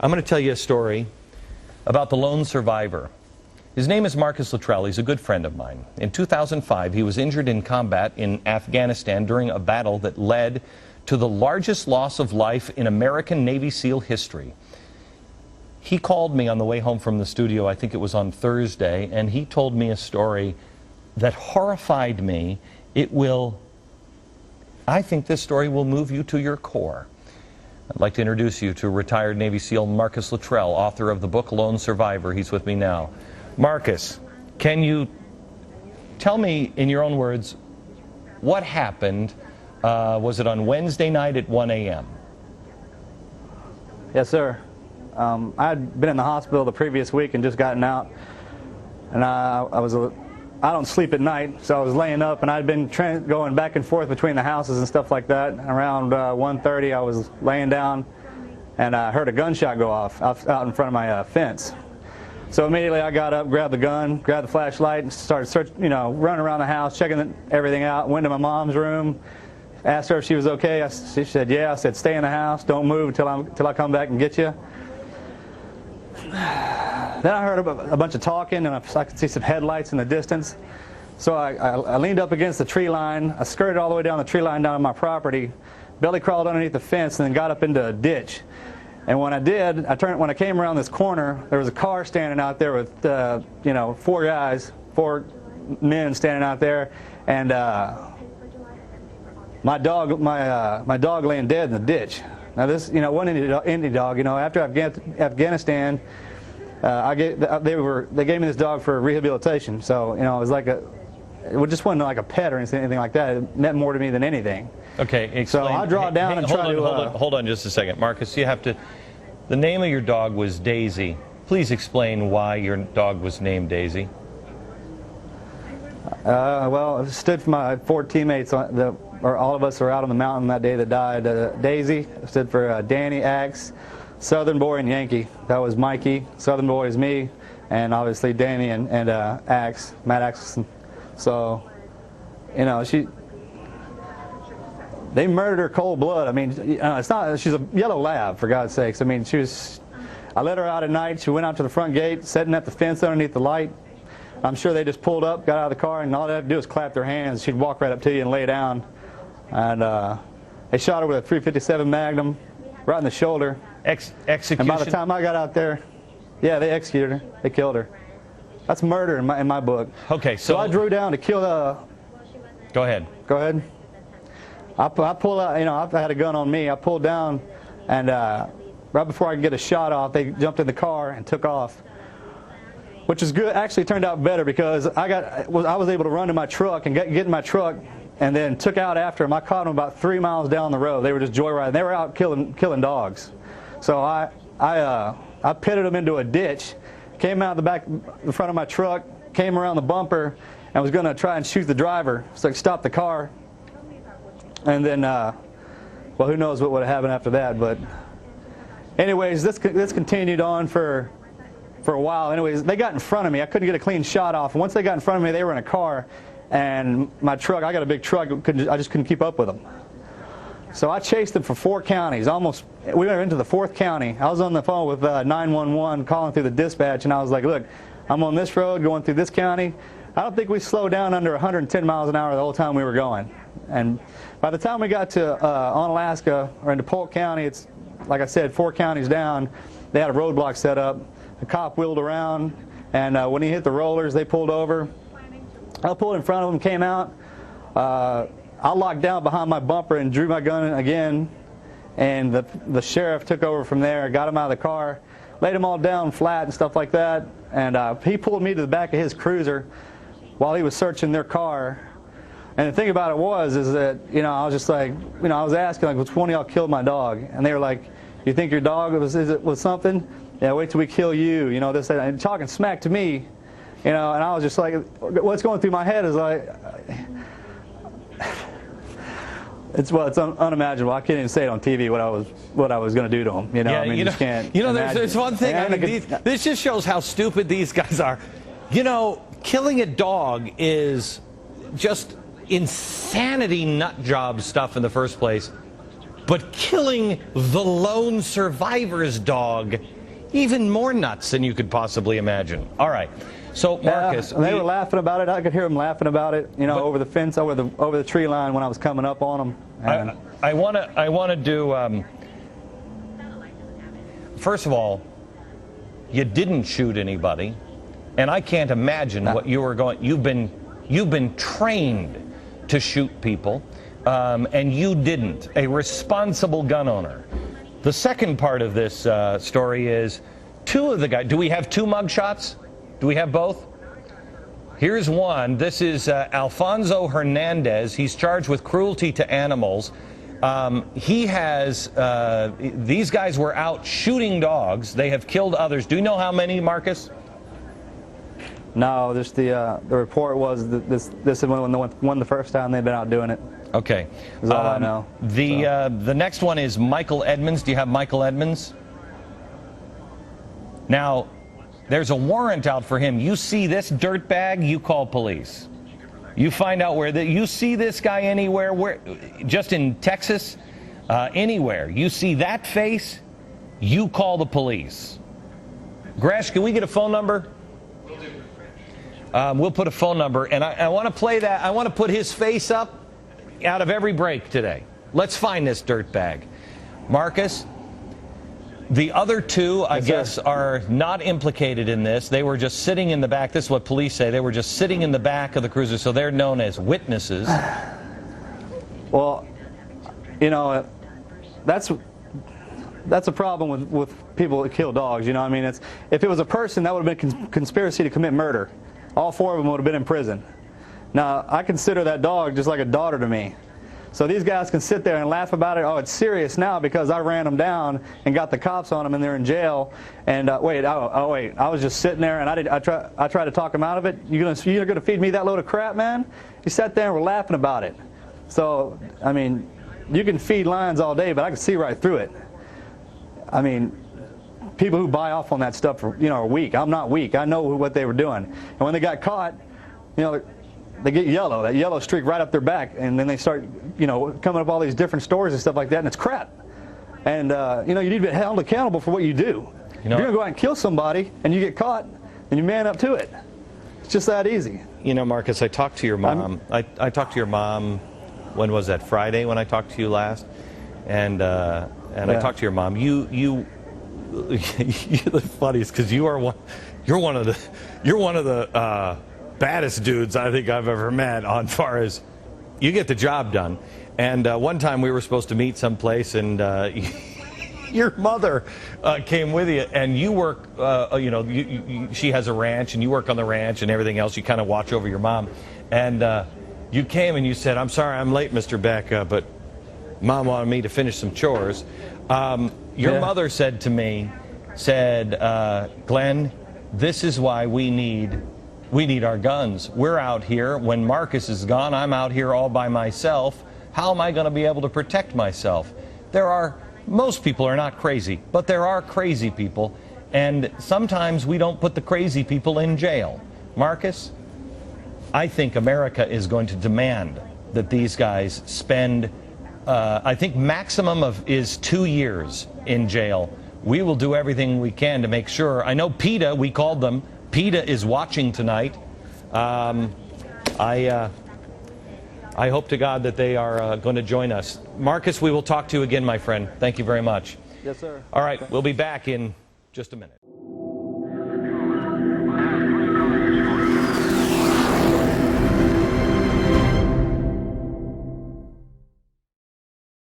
I'm going to tell you a story about the lone survivor. His name is Marcus Luttrell. He's a good friend of mine. In 2005, he was injured in combat in Afghanistan during a battle that led to the largest loss of life in American Navy SEAL history. He called me on the way home from the studio, I think it was on Thursday, and he told me a story that horrified me. I think this story will move you to your core. I'd like to introduce you to retired Navy SEAL Marcus Luttrell, author of the book Lone Survivor. He's with me now. Marcus, can you tell me in your own words what happened? Was it on Wednesday night at 1 a.m.? Yes, sir. I had been in the hospital the previous week and just gotten out, and I don't sleep at night, so I was laying up, and I'd been going back and forth between the houses and stuff like that. Around 1:30, I was laying down, and I heard a gunshot go off out in front of my fence. So immediately I got up, grabbed the gun, grabbed the flashlight, and started running around the house, checking everything out. Went to my mom's room, asked her if she was okay. She said, yeah. I said, stay in the house, don't move until I come back and get you. Then I heard a bunch of talking, and I could see some headlights in the distance. So I leaned up against the tree line. I skirted all the way down the tree line down to my property, belly crawled underneath the fence, and then got up into a ditch. And when I did, when I came around this corner, there was a car standing out there with four men standing out there, and my dog laying dead in the ditch. Now this, wasn't any dog. After Afghanistan, they gave me this dog for rehabilitation. So it was like it just wasn't like a pet or anything like that. It meant more to me than anything. Okay, explain. So I draw down and try to. Hold on just a second, Marcus. You have to. The name of your dog was Daisy. Please explain why your dog was named Daisy. Well, it stood for my four teammates. All of us were out on the mountain that day that died. Daisy stood for Danny, Axe, Southern Boy, and Yankee. That was Mikey. Southern Boy is me, and obviously Danny and Axe, Matt Axe. So, they murdered her cold blood. I mean, it's not. She's a yellow lab, for God's sakes. I mean, I let her out at night. She went out to the front gate, sitting at the fence underneath the light. I'm sure they just pulled up, got out of the car, and all they had to do was clap their hands. She'd walk right up to you and lay down. And they shot her with a .357 Magnum right in the shoulder. Execution? And by the time I got out there, yeah, they executed her. They killed her. That's murder in my book. Okay, so I drew down to kill the... Go ahead. Go ahead. I pulled out, I had a gun on me. I pulled down, and right before I could get a shot off, they jumped in the car and took off. Which is good. Actually turned out better because I was able to run to my truck and get in my truck, and then took out after them. I caught them about 3 miles down the road. They were just joyriding. They were out killing dogs. So I pitted them into a ditch, came out the front of my truck, came around the bumper, and was going to try and shoot the driver so I could stop the car. And then, well, who knows what would have happened after that. But anyways, this continued on for a while. Anyways, they got in front of me. I couldn't get a clean shot off. And once they got in front of me, they were in a car. And my truck, I got a big truck, I just couldn't keep up with them. So I chased them for 4 counties. We went into the 4th county. I was on the phone with 911 calling through the dispatch, and I was like, look, I'm on this road going through this county. I don't think we slowed down under 110 miles an hour the whole time we were going. And by the time we got to Onalaska or into Polk County, it's, like I said, 4 counties down, they had a roadblock set up. The cop wheeled around, and when he hit the rollers, they pulled over. I pulled in front of them, came out. I locked down behind my bumper and drew my gun again, and the sheriff took over from there, got him out of the car, laid them all down flat and stuff like that, and he pulled me to the back of his cruiser while he was searching their car. And the thing about it is that, I was just like, I was asking, like, which one of y'all killed my dog? And they were like, you think your dog was something? Yeah, wait till we kill you, this, that, and talking smack to me, and I was just like, what's going through my head is like, it's unimaginable. I can't even say it on TV what I was going to do to them. Yeah, I mean, you just can't. There's one thing. This just shows how stupid these guys are. Killing a dog is just insanity nut job stuff in the first place, but killing the lone survivor's dog even more nuts than you could possibly imagine. All right. So, Marcus, they were laughing about it. I could hear them laughing about it, you know, over the fence, over the tree line when I was coming up on them. And I want to do. First of all, you didn't shoot anybody, and I can't imagine what you were going. You've been trained to shoot people, and you didn't. A responsible gun owner. The second part of this story is two of the guys. Do we have two mug shots? Do we have both? Here's one. This is Alfonso Hernandez. He's charged with cruelty to animals. He has, these guys were out shooting dogs. They have killed others. Do you know how many, Marcus? No, just the report was that this is when they won the first time they've been out doing it. Okay. That's all I know. The next one is Michael Edmonds. Do you have Michael Edmonds? Now, there's a warrant out for him. You see this dirtbag, you call police. You find out where you see this guy anywhere, just in Texas, anywhere. You see that face, you call the police. Gresh, can we get a phone number? We'll put a phone number, and I want to play that. I want to put his face up out of every break today. Let's find this dirtbag. Marcus, the other two, I guess, are not implicated in this. They were just sitting in the back. This is what police say. They were just sitting in the back of the cruiser, so they're known as witnesses. Well, you know, that's a problem with people that kill dogs. You know, I mean, if it was a person, that would have been conspiracy to commit murder. All four of them would have been in prison. Now, I consider that dog just like a daughter to me. So these guys can sit there and laugh about it. Oh, it's serious now because I ran them down and got the cops on them and they're in jail. And wait, I was just sitting there and I tried to talk them out of it. You're gonna feed me that load of crap, man? You sat there and were laughing about it. So, I mean, you can feed lions all day, but I can see right through it. I mean, people who buy off on that stuff are weak. I'm not weak. I know what they were doing. And when they got caught, they get yellow, that yellow streak right up their back, and then they start, coming up all these different stories and stuff like that, and it's crap. And, you need to be held accountable for what you do. If you're going to go out and kill somebody and you get caught, then you man up to it. It's just that easy. Marcus, I talked to your mom. I talked to your mom, when was that, Friday when I talked to you last? And I talked to your mom. You're the funniest because you're one of the baddest dudes I think I've ever met on far as you get the job done. And one time we were supposed to meet someplace, and your mother came with you, and you work, she has a ranch, and you work on the ranch and everything else. You kind of watch over your mom. And you came and you said, "I'm sorry I'm late, Mr. Beck, but Mom wanted me to finish some chores." Your mother said to me, Glenn, this is why we need our guns. We're out here. When Marcus is gone, I'm out here all by myself. How am I going to be able to protect myself? Most people are not crazy, but there are crazy people, and sometimes we don't put the crazy people in jail. Marcus, I think America is going to demand that these guys spend, I think maximum is 2 years in jail. We will do everything we can to make sure. I know PETA, we called them. PETA is watching tonight. I hope to God that they are going to join us. Marcus, we will talk to you again, my friend. Thank you very much. Yes, sir. All right, we'll be back in just a minute.